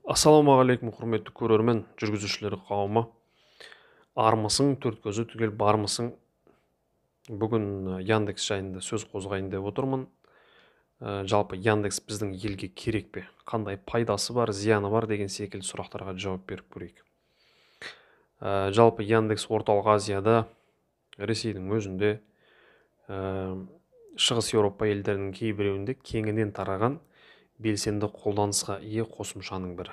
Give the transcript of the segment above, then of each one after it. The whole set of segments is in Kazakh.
Ассалаумағалейкум, құрметті көрермен, жүргізушілер қауымы. Армысың, төрт көзі түгел бармысың? Бүгін Яндекс жайында сөз қозғайын деп отырмын. Жалпы Яндекс біздің елге керек пе? Қандай пайдасы бар, зияны бар деген секілді сұрақтарға жауап беріп көрейік. Жалпы Яндекс орталық Азияда, Ресейдің өзінде, Шығыс Еуропа елдерінің кейбіреуінде кеңінен тараған белсенді қолданысқа ие қосымшаның бірі.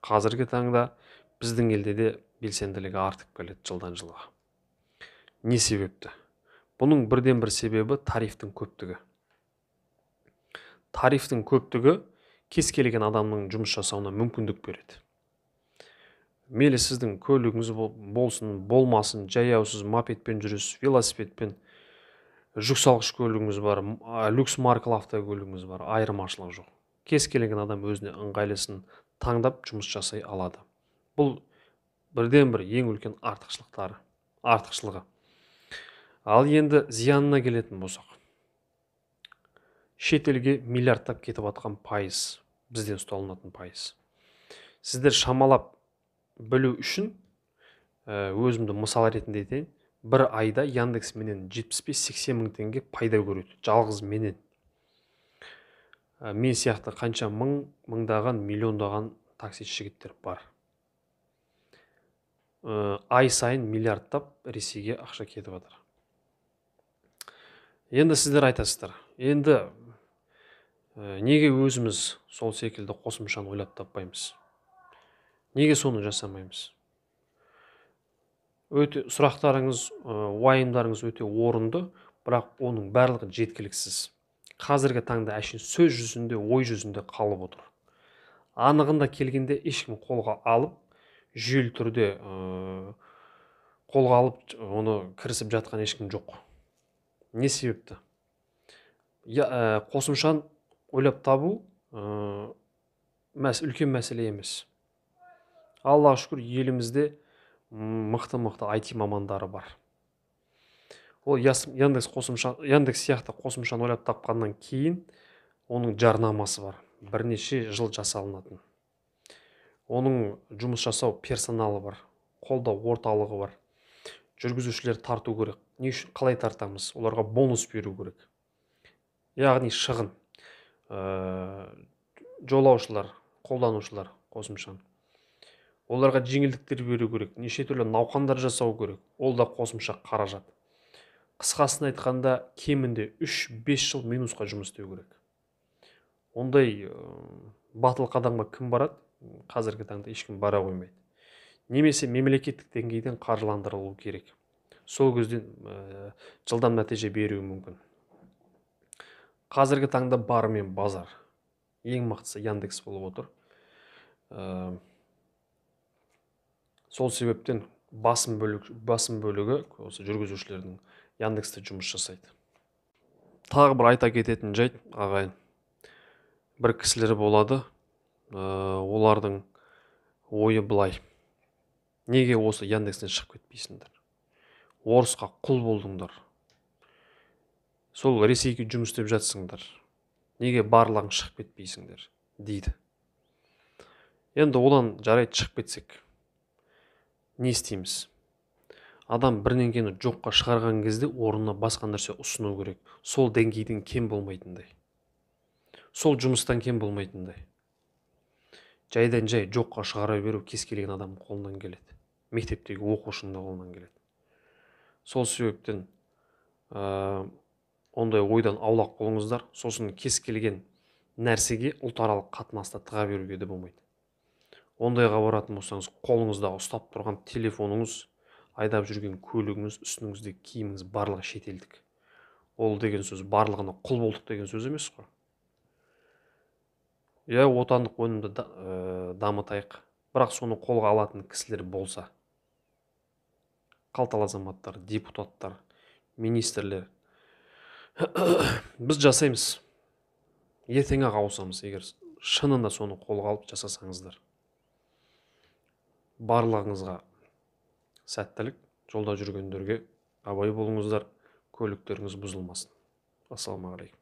Қазіргі таңда біздің елде де белсенділігі артып келеді жылдан жылға. Не себепті? Бұның бірден бір себебі тарифтің көптігі. Тарифтің көптігі кез келген адамның жұмыс жасауына мүмкіндік береді. Мейлі сіздің көлігіңіз болсын, болмасын, жаяусыз мопедпен жүресіз, велосипедпен, жүк салғыш көлігіңіз бар, люкс маркалы автокөлігіңіз бар, айырмашылық жоқ. Кез келген адам өзіне ыңғайлысын таңдап жұмыс жасай алады. Бұл бірден бір ең үлкен артықшылығы. Ал енді зиянына келетін болсақ, шетелге миллиардтап кетіп атқан пайыз, бізден ұсталынатын пайыз. Сіздер шамалап білу үшін өзімді мысал ретінде етейін. Бір айда Яндекс менен 75-80 мың теңге пайда көреді, жалғыз менен. Мен сияқты қанша мыңдаған, миллиондаған таксист жігіттер бар. Ай сайын миллиардтап Ресейге ақша кетіп жатыр. Енді сіздер айтасыздар, енді неге өзіміз сол секілді қосымшаны ойлап таппаймыз? Неге соны жасамаймыз? Өте сұрақтарыңыз, уайымдарыңыз өте орынды, бірақ оның барлығы жеткіліксіз. Қазіргі таңда әшейін сөз жүзінде, ой жүзінде қалып отыр. Анығында келгенде ешкім қолға алып, жүйелі түрде қолға алып, оны кірісіп жатқан ешкім жоқ. Не себепті? Қосымшаны ойлап табу үлкен мәселе емес. Аллаға шүкір, елімізде мықты IT мамандары бар. Ол Яндекс сияқты қосымшаны ойлап тапқаннан кейін оның жарнамасы бар. Бірнеше жыл жасалынатын. Оның жұмыс жасау персоналы бар, қолдау орталығы бар. Жүргізушілер тарту керек. Не үшін, қалай тартамыз? Оларға бонус беру керек. Яғни шығын. Жолаушылар, қолданушылар қосымшаны. Оларға жеңілдіктер беру керек, неше түрлі науқандар жасау керек. Ол да қосымша қаражат. Қысқасын айтқанда, кемінде 3-5 жыл минусқа жұмыс істеу керек. Ондай батыл қадамға кім барады? Қазіргі таңда ешкім бара қоймайды. Немесе мемлекеттік деңгейден қаржыландырылу керек. Сол көзден жылдам нәтиже беруі мүмкін. Қазіргі таңда бар мен базар. Ең мықтысы Яндекс болып отыр. Сол себептен басым бөлігі осы жүргізушілердің Яндексте жұмыс жасайды. Тағы бір айта кететін жайт, ағайын. Бір кісілер болады, олардың ойы былай: неге осы Яндекстен шығып кетпейсіңдер? Орысқа құл болдыңдар. Сол Ресейге жұмыс істеп жатсыңдар. Неге барлығың шығып кетпейсіңдер? Дейді. Енді одан жарайды, шығып кетсек. Не істейміз? Адам бірдеңені жоққа шығарған кезде орнына басқа нәрсе ұсыну керек. Сол деңгейден кем болмайтындай. Сол жұмыстан кем болмайтындай. Жайдан жай жоққа шығара беру кез келген адамның қолынан келеді. Мектептегі оқушының да қолынан келеді. Сол себептен ондай ойдан аулақ болыңыздар. Сосын кез келген нәрсеге ұлтаралық қатынаста тыға беруге де болмайды. Ондайға баратын болсаңыз, қолыңызда ұстап тұрған телефоныңыз, айдап жүрген көлігіңіз, үстіңіздегі киіміңіз барлығы шетелдік. Ол деген сөз барлығына құл болдық деген сөз емес қой. Отандық өнімді дамытайық. Бірақ соны қолға алатын кісілер болса, қалталы азаматтар, депутаттар, министрлер, біз жасаймыз. Ертең-ақ ауысамыз, егер шынында соны қолға алып жасасаңыздар. Барлығыңызға сәттілік, жолда жүргендерге абай болыңыздар, көліктеріңіз бұзылмасын. Ассалаумағалейкум.